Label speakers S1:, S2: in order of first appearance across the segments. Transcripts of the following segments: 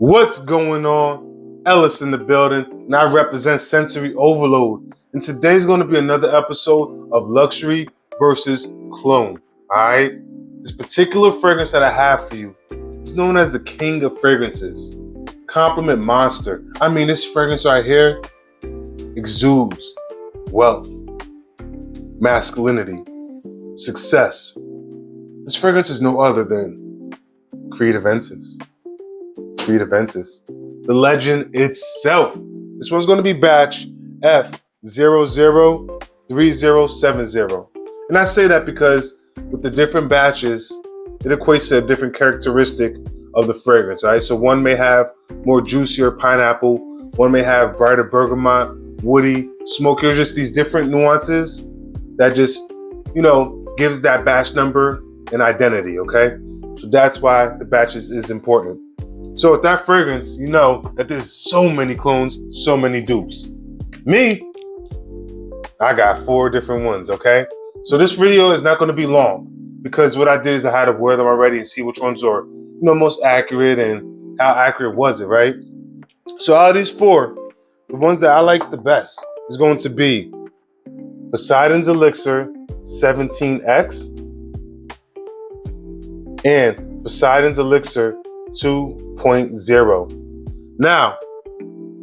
S1: What's going on? Ellis in the building, and I represent Sensory Overload. And today's going to be another episode of Luxury versus Clone. Alright? This particular fragrance that I have for you is known as the king of fragrances. Compliment Monster. I mean, this fragrance right here exudes wealth, masculinity, success. This fragrance is no other than Creed Aventus. Creed Aventus. The legend itself. This one's going to be batch F003070. And I say that because with the different batches, it equates to a different characteristic of the fragrance. All right, so one may have more juicier pineapple, one may have brighter bergamot, woody, smokier, just these different nuances that just, gives that batch number an identity, okay? So that's why the batches is important. So with that fragrance, you know that there's so many clones, so many dupes. Me, I got 4 different ones, okay? So this video is not going to be long because what I did is I had to wear them already and see which ones are, most accurate and how accurate was it, right? So out of these 4, the ones that I like the best is going to be Poseidon's Elixir 17X and Poseidon's Elixir 2.0. Now,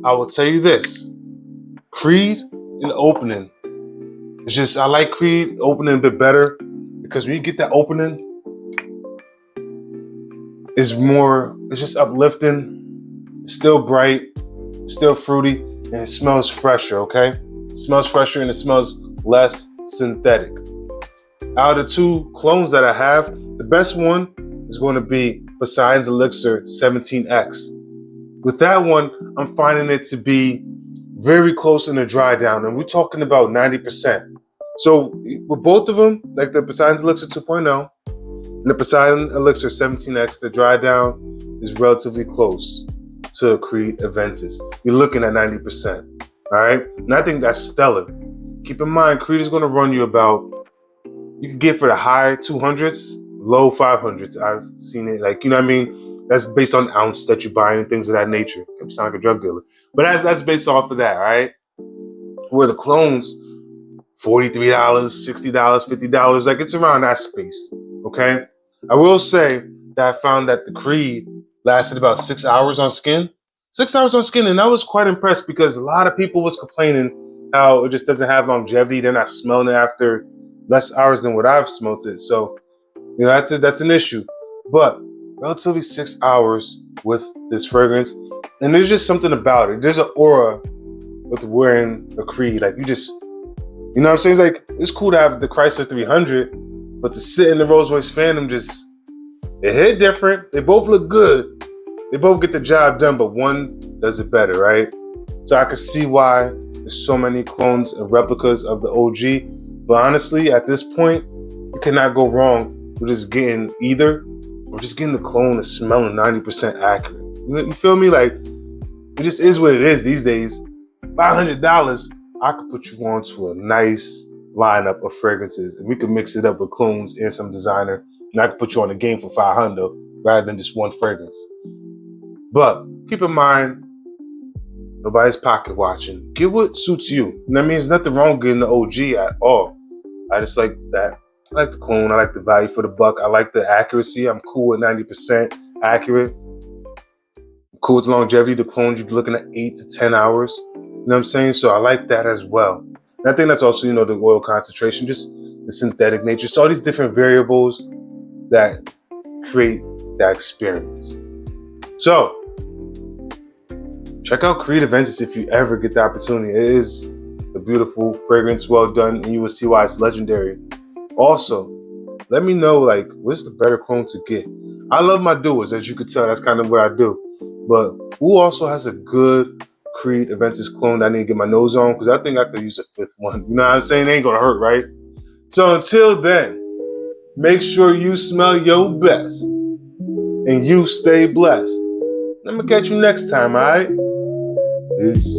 S1: I will tell you this. Creed in opening. It's just, I like Creed opening a bit better because when you get that opening, it's just uplifting, it's still bright, still fruity, and it smells fresher, okay? It smells fresher and it smells less synthetic. Out of the 2 clones that I have, the best one is going to be Poseidon's Elixir 17X. With that one, I'm finding it to be very close in the dry down, and we're talking about 90%. So with both of them, like the Poseidon's Elixir 2.0 and the Poseidon Elixir 17X, the dry down is relatively close to Creed Aventus. You're looking at 90%. All right, and I think that's stellar. Keep in mind, Creed is going to run you about, you can get for the high 200s, low 500s. I've seen it, that's based on ounce that you buy and things of that nature. I'm sounding like a drug dealer, but that's based off of that, all right? Where the clones, $43, $60, $50, like it's around that space, okay? I will say that I found that the Creed lasted about 6 hours on skin. 6 hours on skin, and I was quite impressed because a lot of people was complaining how it just doesn't have longevity. They're not smelling it after less hours than what I've smelt it. So, that's an issue. But relatively 6 hours with this fragrance, and there's just something about it. There's an aura with wearing a Creed. Like, you just, what I'm saying? It's like, it's cool to have the Chrysler 300, but to sit in the Rolls-Royce Phantom, just, it hit different. They both look good. They both get the job done, but one does it better, right? So I can see why there's so many clones and replicas of the OG. But honestly, at this point, you cannot go wrong with just getting either, or just getting the clone and smelling 90% accurate. You feel me? Like, it just is what it is these days. $500, I could put you on to a nice lineup of fragrances, and we could mix it up with clones and some designer, and I could put you on the game for $500 rather than just one fragrance. But keep in mind, nobody's pocket watching. Get what suits you. I mean, there's nothing wrong getting the OG at all. I just like that. I like the clone. I like the value for the buck. I like the accuracy. I'm cool with 90% accurate. I'm cool with longevity. The clones, you're looking at 8 to 10 hours. You know what I'm saying? So I like that as well. And I think that's also, the oil concentration, just the synthetic nature. So all these different variables that create that experience. So check out Creed Aventus if you ever get the opportunity. It is a beautiful fragrance, well done, and you will see why it's legendary. Also, let me know, what's the better clone to get? I love my duos, as you could tell. That's kind of what I do. But who also has a good Creed Aventus clone that I need to get my nose on? Because I think I could use a 5th one. You know what I'm saying? It ain't going to hurt, right? So until then, make sure you smell your best and you stay blessed. I'm going to catch you next time, all right? Peace.